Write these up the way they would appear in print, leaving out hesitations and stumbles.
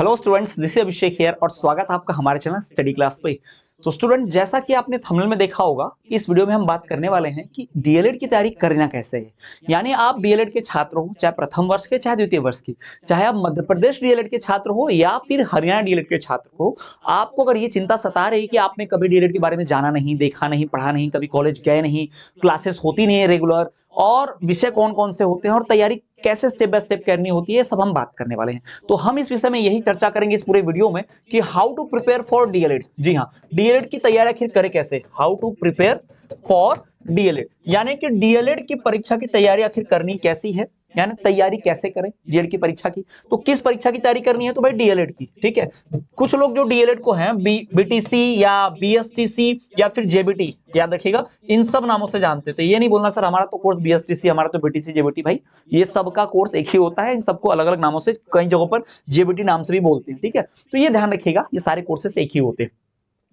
Hello students, this is Abhishek here और स्वागत है आपका हमारे चैनल स्टडी क्लास पे। तो स्टूडेंट, जैसा कि आपने थंबनेल में देखा होगा कि इस वीडियो में हम बात करने वाले हैं कि डीएलएड की तैयारी करना कैसे है। यानी आप डीएलएड के छात्र हो, चाहे प्रथम वर्ष के चाहे द्वितीय वर्ष की, चाहे आप मध्य प्रदेश डीएलएड के छात्र हो या फिर हरियाणा डीएलएड के छात्र हो, आपको अगर ये चिंता सता रही कि आपने कभी डीएलएड के बारे में जाना नहीं, देखा नहीं, पढ़ा नहीं, कभी कॉलेज गए नहीं, क्लासेस होती नहीं है रेगुलर, और विषय कौन कौन से होते हैं और तैयारी कैसे स्टेप बाय स्टेप करनी होती है, सब हम बात करने वाले हैं। तो हम इस विषय में यही चर्चा करेंगे इस पूरे वीडियो में कि how to prepare for DElEd. जी हाँ, डीएलएड की तैयारी आखिर करें कैसे, how to prepare for DElEd, यानी कि डीएलएड की परीक्षा की तैयारी आखिर करनी कैसी है, यानी तैयारी कैसे करें डीएलएड की परीक्षा की। तो किस परीक्षा की तैयारी करनी है, तो भाई डीएलएड की। ठीक है, कुछ लोग जो डीएलएड को हैं बीटीसी या बीएसटीसी या फिर जेबीटी, याद रखिएगा, इन सब नामों से जानते थे। ये नहीं बोलना सर हमारा तो कोर्स बीएसटीसी, हमारा तो बीटीसी जेबीटी, भाई ये सबका कोर्स एक ही होता है। इन सबको अलग अलग नामों से, कई जगहों पर जेबीटी नाम से भी बोलते हैं। ठीक है, तो ये ध्यान रखिएगा, ये सारे कोर्सेस एक ही होते हैं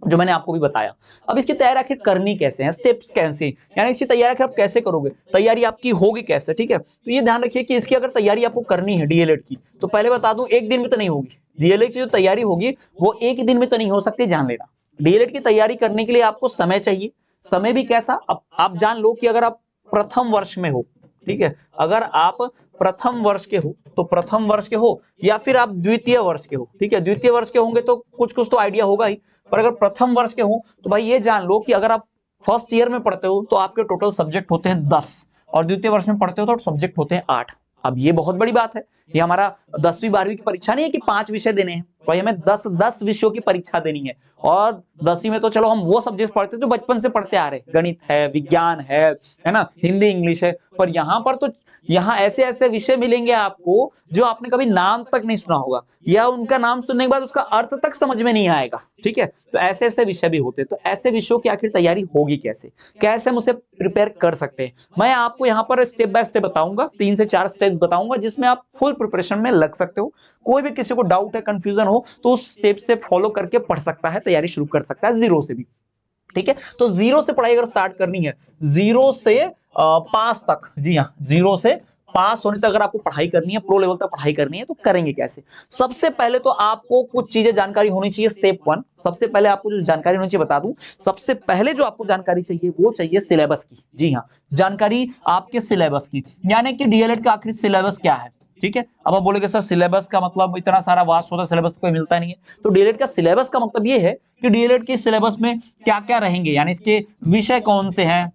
जो मैंने आपको भी बताया। अब इसकी तैयारी आखिर करनी कैसे है, स्टेप्स कैसे, यानी इसकी तैयारी आखिर आप कैसे करोगे, तैयारी आपकी होगी कैसे। ठीक है, तो ये ध्यान रखिए कि इसकी अगर तैयारी आपको करनी है डीएलएड की, तो पहले बता दूं, एक दिन में तो नहीं होगी। डीएलएड की जो तैयारी होगी वो एक दिन में तो नहीं हो सकती, जान लेना। डीएलएड की तैयारी करने के लिए आपको समय चाहिए। समय भी कैसा, अब आप जान लो कि अगर आप प्रथम वर्ष में हो, ठीक है, अगर आप प्रथम वर्ष के हो तो प्रथम वर्ष के हो, या फिर आप द्वितीय वर्ष के हो, ठीक है, द्वितीय वर्ष के होंगे तो कुछ कुछ तो आइडिया होगा ही, पर अगर प्रथम वर्ष के हो तो भाई ये जान लो कि अगर आप फर्स्ट ईयर में पढ़ते हो तो आपके टोटल सब्जेक्ट होते हैं 10, और द्वितीय वर्ष में पढ़ते हो तो सब्जेक्ट होते हैं 8। अब ये बहुत बड़ी बात है, ये हमारा 10वीं 12वीं की परीक्षा नहीं है कि 5 विषय देने हैं, भाई हमें 10 विषयों की परीक्षा देनी है। और 10वीं में तो चलो हम वो सब्जेक्ट पढ़ते जो बचपन से पढ़ते आ रहे, गणित है, विज्ञान है ना, हिंदी इंग्लिश है, पर यहाँ पर तो यहाँ ऐसे ऐसे विषय मिलेंगे आपको जो आपने कभी नाम तक नहीं सुना होगा, या उनका नाम सुनने के बाद उसका अर्थ तक समझ में नहीं आएगा। ठीक है, तो ऐसे ऐसे विषय भी होते हैं। तो ऐसे विषयों की आखिर तैयारी होगी कैसे, कैसे हम उसे प्रिपेयर कर सकते हैं, मैं आपको यहाँ पर स्टेप बाय स्टेप बताऊंगा, 3 से 4 स्टेप बताऊंगा जिसमें आप फुल प्रिपरेशन में लग सकते हो। कोई भी किसी को डाउट है, कंफ्यूजन हो, तो उस स्टेप से फॉलो करके पढ़ सकता है, तैयारी शुरू कर सकता है जीरो से भी। ठीक है, तो जीरो से पढ़ाई अगर स्टार्ट करनी है, जीरो से पास तक, जी हाँ, जीरो से पास होने तक अगर आपको पढ़ाई करनी है, प्रो लेवल तक पढ़ाई करनी है, तो करेंगे कैसे। सबसे पहले तो आपको कुछ चीजें जानकारी होनी चाहिए। स्टेप 1, सबसे पहले आपको जो जानकारी होनी चाहिए बता दूं, सबसे पहले जो आपको जानकारी चाहिए वो चाहिए सिलेबस की। जी हाँ, जानकारी आपके सिलेबस की, यानी कि डीएलएड का आखिर सिलेबस क्या है। ठीक है, अब आप बोलेंगे सर सिलेबस का मतलब इतना सारा वास्ट होता है, सिलेबस तो कोई मिलता नहीं है। तो डीएलएड का सिलेबस का मतलब ये है कि डीएलएड के सिलेबस में क्या क्या रहेंगे, यानी इसके विषय कौन से हैं,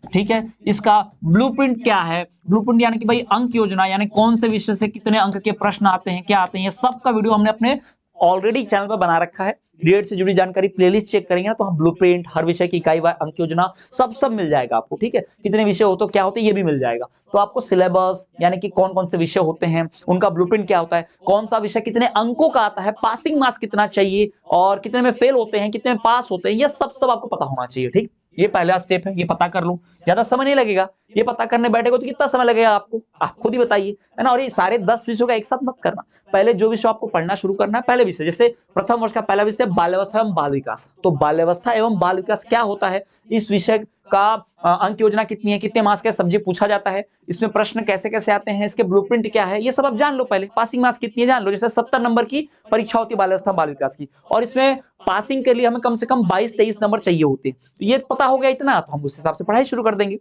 ठीक है, इसका ब्लूप्रिंट क्या है, ब्लूप्रिंट यानी कि भाई अंक योजना, यानी कौन से विषय से कितने अंक के प्रश्न आते हैं, क्या आते हैं, ये सब का वीडियो हमने अपने ऑलरेडी चैनल पर बना रखा है। डीएलएड से जुड़ी जानकारी प्लेलिस्ट चेक करेंगे ना, तो हम ब्लूप्रिंट, हर विषय की इकाई वार अंक योजना, सब मिल जाएगा आपको। ठीक है, कितने विषय हो तो क्या होते हैं ये भी मिल जाएगा। तो आपको सिलेबस, यानी कि कौन कौन से विषय होते हैं, उनका ब्लूप्रिंट क्या होता है, कौन सा विषय कितने अंकों का आता है, पासिंग मार्क्स कितना चाहिए, और कितने में फेल होते हैं, कितने में पास होते हैं, ये सब आपको पता होना चाहिए। ठीक, ये पहला स्टेप है, ये पता कर लो, ज्यादा समय नहीं लगेगा। ये पता करने बैठेगा तो कितना समय लगेगा आपको, आप खुद ही बताइए, है ना। और ये सारे 10 विषयों का एक साथ मत करना, पहले जो विषय आपको पढ़ना शुरू करना है, पहले विषय, जैसे प्रथम वर्ष का पहला विषय बाल्यावस्था एवं बाल विकास, तो बाल्यावस्था एवं बाल विकास क्या होता है, इस विषय का अंक योजना कितनी है, कितने मार्क्स का सब्जेक्ट पूछा जाता है, इसमें प्रश्न कैसे कैसे आते हैं, इसके ब्लूप्रिंट क्या है, ये सब आप जान लो पहले। पासिंग मार्क्स कितनी है जान लो, जैसे 70 नंबर की परीक्षा होती है बाल्यावस्था बाल विकास की, और इसमें पासिंग के लिए हमें कम से कम 22-23 नंबर चाहिए होते हैं। तो ये पता हो गया इतना, तो हम उस हिसाब से पढ़ाई शुरू कर देंगे।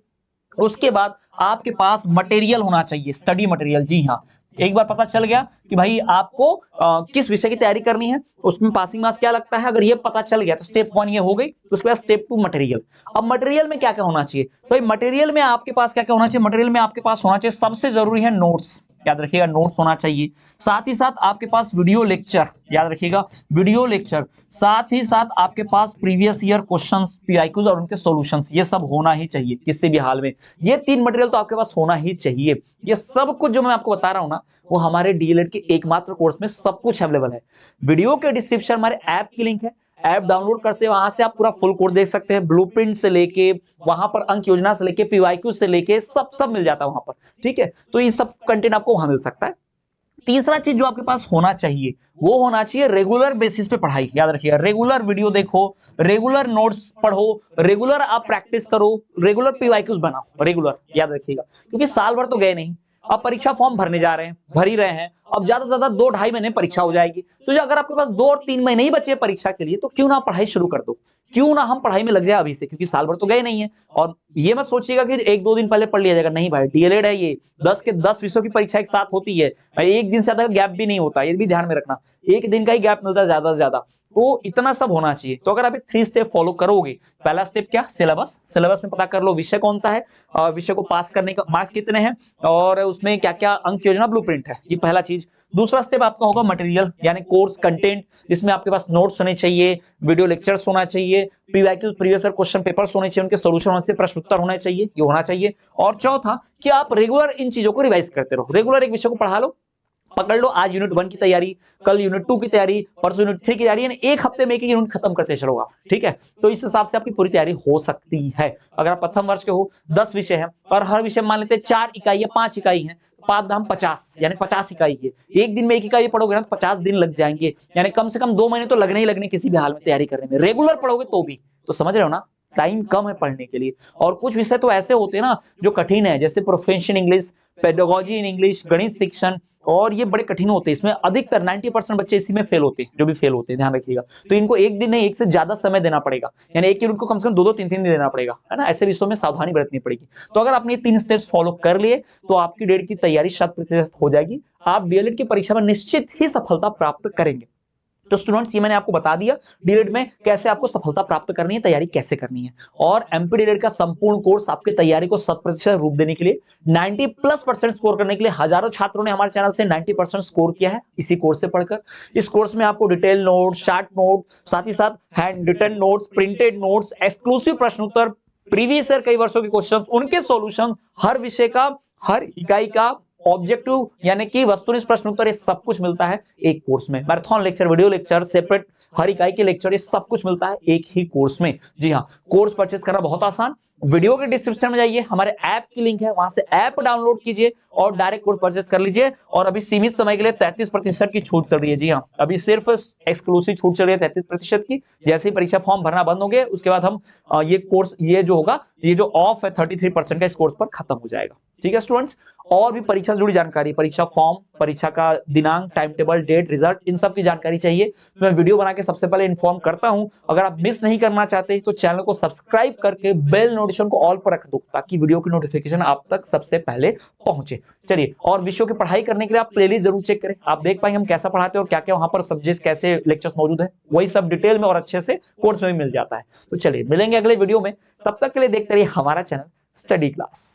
उसके बाद आपके पास मटेरियल होना चाहिए, स्टडी मटेरियल। जी हाँ, एक बार पता चल गया कि भाई आपको किस विषय की तैयारी करनी है, उसमें पासिंग मार्क्स क्या लगता है, अगर ये पता चल गया तो स्टेप 1 ये हो गई। उसके बाद स्टेप 2 मटेरियल। अब मटेरियल में क्या क्या होना चाहिए, तो मटेरियल में आपके पास क्या क्या होना चाहिए, मटेरियल में आपके पास होना चाहिए, सबसे जरूरी है नोट्स, याद रखिएगा, नोट्स होना चाहिए। साथ ही साथ आपके पास वीडियो लेक्चर, याद रखिएगा, वीडियो लेक्चर। साथ ही साथ आपके पास प्रीवियस ईयर क्वेश्चंस, पीआईक्यूज और उनके सॉल्यूशंस, ये सब होना ही चाहिए किसी भी हाल में। ये 3 मटेरियल तो आपके पास होना ही चाहिए। ये सब कुछ जो मैं आपको बता रहा हूं ना, वो हमारे डीएलएड के एकमात्र कोर्स में सब कुछ अवेलेबल है। वीडियो के डिस्क्रिप्शन हमारे ऐप की लिंक है, ऐप डाउनलोड कर से वहां से आप पूरा फुल कोर्स देख सकते हैं, ब्लूप्रिंट से लेके वहां पर अंक योजना से लेके पीवाईक्यू से लेके सब मिल जाता है वहां पर। ठीक है, तो ये सब कंटेंट आपको वहां मिल सकता है। तीसरा चीज जो आपके पास होना चाहिए, वो होना चाहिए रेगुलर बेसिस पे पढ़ाई। याद रखिएगा, रेगुलर वीडियो देखो, रेगुलर नोट्स पढ़ो, रेगुलर आप प्रैक्टिस करो, रेगुलर पीवाईक्यूज बनाओ, रेगुलर, याद रखिएगा, क्योंकि साल भर तो गए नहीं, अब परीक्षा फॉर्म भरने जा रहे हैं, भर ही रहे हैं, अब ज्यादा से ज्यादा 2-2.5 महीने परीक्षा हो जाएगी। तो अगर आपके पास 2 और 3 महीने ही बचे परीक्षा के लिए, तो क्यों ना पढ़ाई शुरू कर दो, क्यों ना हम पढ़ाई में लग जाए अभी से, क्योंकि साल भर तो गए नहीं है। और ये मत सोचिएगा कि 1-2 दिन पहले पढ़ लिया जाएगा, नहीं भाई, डीएलएड है ये, 10 के 10 विषयों की परीक्षा एक साथ होती है, एक दिन से ज्यादा गैप भी नहीं होता, ये भी ध्यान में रखना, एक दिन का ही गैप मिलता है ज्यादा से ज्यादा। तो इतना सब होना चाहिए। तो अगर आप 3 स्टेप फॉलो करोगे, पहला स्टेप क्या, सिलेबस, सिलेबस में पता कर लो विषय कौन सा है, विषय को पास करने का मार्क्स कितने हैं, और उसमें क्या क्या अंक योजना ब्लूप्रिंट है, ये पहला चीज। दूसरा स्टेप आपका होगा मटेरियल, यानी कोर्स कंटेंट, जिसमें आपके पास नोट्स होने चाहिए, वीडियो लेक्चर्स होना चाहिए, PYQ previous year question papers होने चाहिए, उनके सॉल्यूशन होने से प्रश्न उत्तर होने चाहिए, ये होना चाहिए। और चौथा कि आप रेगुलर इन चीजों को रिवाइज करते रहो, रेगुलर एक विषय को पढ़ा लो, पकड़ लो, आज यूनिट 1 की तैयारी, कल यूनिट 2 की तैयारी, परसों यूनिट 3 की तैयारी, यानी एक हफ्ते में एक यूनिट खत्म करते चलो आप, ठीक है। तो इस हिसाब से आपकी पूरी तैयारी हो सकती है। अगर आप प्रथम वर्ष के हो, 10 विषय हैं और हर विषय मान लेते हैं 4 इकाई या 5 इकाई है, 5 दाम 50, यानी 50 इकाई है, एक दिन में एक इकाई पढ़ोगे ना तो 50 दिन लग जाएंगे, यानी कम से कम 2 महीने तो लगने ही लगने किसी भी हाल में तैयारी करने में, रेगुलर पढ़ोगे तो भी। तो समझ रहे हो ना, टाइम कम है पढ़ने के लिए। और कुछ विषय तो ऐसे होते हैं ना जो कठिन है, जैसे profession English, pedagogy in English, गणित शिक्षण, और ये बड़े कठिन होते हैं। इसमें अधिकतर 90% बच्चे इसी में फेल होते हैं, जो भी फेल होते हैं, ध्यान रखिएगा। तो इनको एक दिन नहीं, एक से ज्यादा समय देना पड़ेगा, यानी एक यूनिट को कम से कम 2-2, 3-3 दिन देना पड़ेगा, है ना। ऐसे विषयों में सावधानी बरतनी पड़ेगी। तो अगर आपने 3 स्टेप्स फॉलो कर लिए तो आपकी डेट की तैयारी 100% हो जाएगी, आप डीएलएड की परीक्षा में निश्चित ही सफलता प्राप्त करेंगे। तो स्टूडेंट्स, ये मैंने आपको बता दिया डीएलएड में कैसे आपको सफलता प्राप्त करनी है, तैयारी कैसे करनी है। और एमपी डीएलएड का संपूर्ण कोर्स आपकी तैयारी को 100% रूप देने के लिए, 90+% स्कोर करने के लिए, हजारों छात्रों ने हमारे चैनल से 90% स्कोर किया है इसी कोर्स से पढ़कर। इस कोर्स में आपको डिटेल नोट, शार्ट नोट, साथ ही साथ handwritten notes, printed notes, exclusive प्रश्न उत्तर, प्रीवियस ईयर कई वर्षों के क्वेश्चन, उनके सॉल्यूशन, हर विषय का, हर इकाई का ऑब्जेक्टिव यानी कि वस्तुनिष्ठ प्रश्न उत्तर, ये सब कुछ मिलता है एक कोर्स में। Marathon lecture, video lecture, separate हर इकाई के लेक्चर, ये सब कुछ मिलता है एक ही कोर्स में। जी हाँ, कोर्स परचेज करना बहुत आसान, वीडियो के डिस्क्रिप्शन में जाइए, हमारे ऐप की लिंक है, वहां से ऐप डाउनलोड कीजिए और डायरेक्ट कोर्स परचेज कर लीजिए। और अभी सीमित समय के लिए 33% की छूट चल रही है। जी हाँ, अभी सिर्फ एक्सक्लूसिव छूट चल रही है 33% की। जैसे ही परीक्षा फॉर्म भरना बंद होंगे उसके बाद हम ये कोर्स, ये जो होगा, ये जो ऑफ है 33% का, इस कोर्स पर खत्म हो जाएगा। ठीक है स्टूडेंट्स, और भी परीक्षा से जुड़ी जानकारी, परीक्षा फॉर्म, परीक्षा का दिनांक, टाइम टेबल, डेट, रिजल्ट, इन सब की जानकारी चाहिए तो मैं वीडियो बना के सबसे पहले इन्फॉर्म करता हूं। अगर आप मिस नहीं करना चाहते तो चैनल को सब्सक्राइब करके बेल नोटिफिकेशन को ऑल पर रख दो, ताकि वीडियो की नोटिफिकेशन आप तक सबसे पहले पहुंचे। चलिए, और विषयों की पढ़ाई करने के लिए आप प्लेलिस्ट जरूर चेक करें, आप देख पाएंगे हम कैसा पढ़ाते हैं और क्या क्या वहां पर सब्जेक्ट, कैसे लेक्चर्स मौजूद है, वही सब डिटेल में और अच्छे से कोर्स में भी मिल जाता है। तो चलिए मिलेंगे अगले वीडियो में, तब तक के लिए देखते रहिए हमारा चैनल स्टडी क्लास।